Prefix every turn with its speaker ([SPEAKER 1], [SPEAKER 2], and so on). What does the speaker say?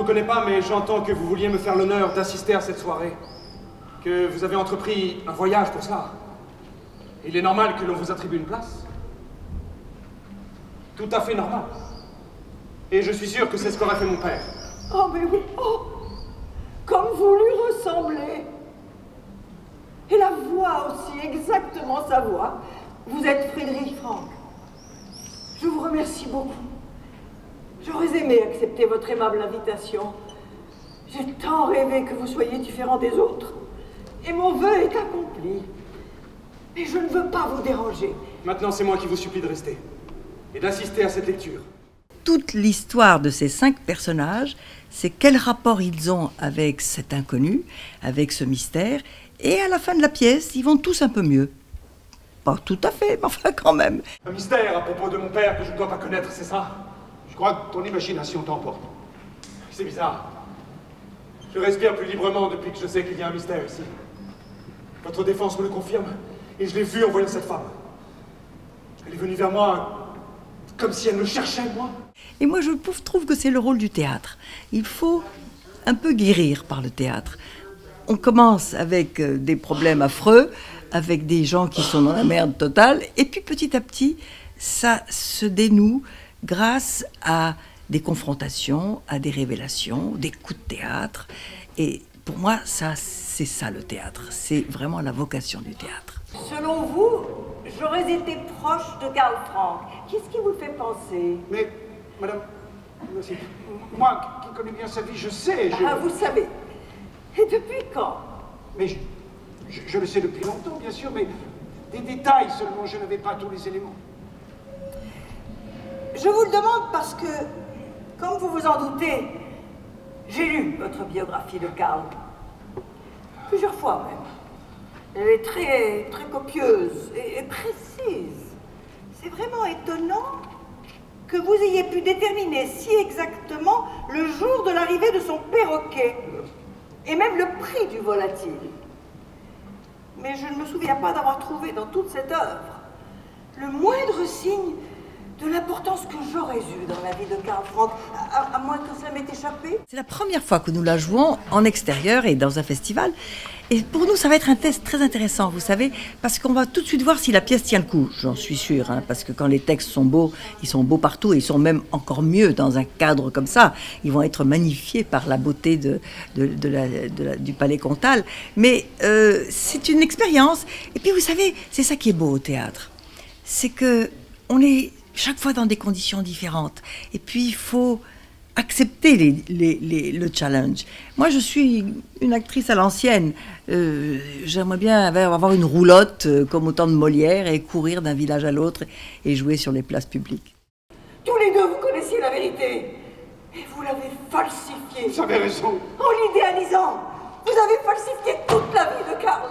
[SPEAKER 1] connais pas, mais j'entends que vous vouliez me faire l'honneur d'assister à cette soirée. Que vous avez entrepris un voyage pour cela. Il est normal que l'on vous attribue une place. Tout à fait normal. Et je suis sûr que c'est ce qu'aurait fait mon père.
[SPEAKER 2] Oh, mais oui, oh, comme vous lui ressemblez. Et la voix aussi, exactement sa voix. Vous êtes Frédéric Franck. Je vous remercie beaucoup. J'aurais aimé accepter votre aimable invitation. J'ai tant rêvé que vous soyez différent des autres. Et mon vœu est accompli. Mais je ne veux pas vous déranger.
[SPEAKER 1] Maintenant, c'est moi qui vous supplie de rester. Et d'assister à cette lecture.
[SPEAKER 3] Toute l'histoire de ces 5 personnages, c'est quel rapport ils ont avec cet inconnu, avec ce mystère. Et à la fin de la pièce, ils vont tous un peu mieux. Pas tout à fait, mais enfin quand même.
[SPEAKER 1] Un mystère à propos de mon père que je ne dois pas connaître, c'est ça?
[SPEAKER 4] Je crois que ton imagination t'emporte.
[SPEAKER 1] C'est bizarre. Je respire plus librement depuis que je sais qu'il y a un mystère ici. Votre défense me le confirme, et je l'ai vu en voyant cette femme. Elle est venue vers moi comme si elle me cherchait, moi.
[SPEAKER 3] Et moi, je trouve que c'est le rôle du théâtre. Il faut un peu guérir par le théâtre. On commence avec des problèmes affreux, avec des gens qui sont dans la merde totale, et puis petit à petit, ça se dénoue grâce à des confrontations, à des révélations, des coups de théâtre. Et pour moi, ça, c'est ça le théâtre. C'est vraiment la vocation du théâtre.
[SPEAKER 2] Selon vous, j'aurais été proche de Karl Franck. Qu'est-ce qui vous fait penser?
[SPEAKER 4] Mais, madame, moi qui connais bien sa vie, je sais.
[SPEAKER 2] Ah, vous savez. Et depuis quand?
[SPEAKER 4] Mais je le sais depuis longtemps, bien sûr, mais des détails seulement, je n'avais pas tous les éléments.
[SPEAKER 2] Je vous le demande parce que, comme vous vous en doutez, j'ai lu votre biographie de Karl. Plusieurs fois même. Elle est très, très copieuse et précise. C'est vraiment étonnant que vous ayez pu déterminer si exactement le jour de l'arrivée de son perroquet et même le prix du volatile. Mais je ne me souviens pas d'avoir trouvé dans toute cette œuvre le moindre signe de l'importance que j'aurais eue dans la vie de Karl Franck, à moins que ça m'ait échappé.
[SPEAKER 3] C'est la première fois que nous la jouons en extérieur et dans un festival. Et pour nous, ça va être un test très intéressant, vous savez, parce qu'on va tout de suite voir si la pièce tient le coup, j'en suis sûre, hein, parce que quand les textes sont beaux, ils sont beaux partout, et ils sont même encore mieux dans un cadre comme ça. Ils vont être magnifiés par la beauté du palais Comtal. Mais c'est une expérience. Et puis, vous savez, c'est ça qui est beau au théâtre. C'est que on est chaque fois dans des conditions différentes. Et puis, il faut accepter le challenge. Moi, je suis une actrice à l'ancienne. J'aimerais bien avoir une roulotte comme au temps de Molière et courir d'un village à l'autre et jouer sur les places publiques.
[SPEAKER 2] Tous les deux, vous connaissiez la vérité. Et vous l'avez falsifiée.
[SPEAKER 4] Vous avez raison.
[SPEAKER 2] En l'idéalisant, vous avez falsifié toute la vie de Karl.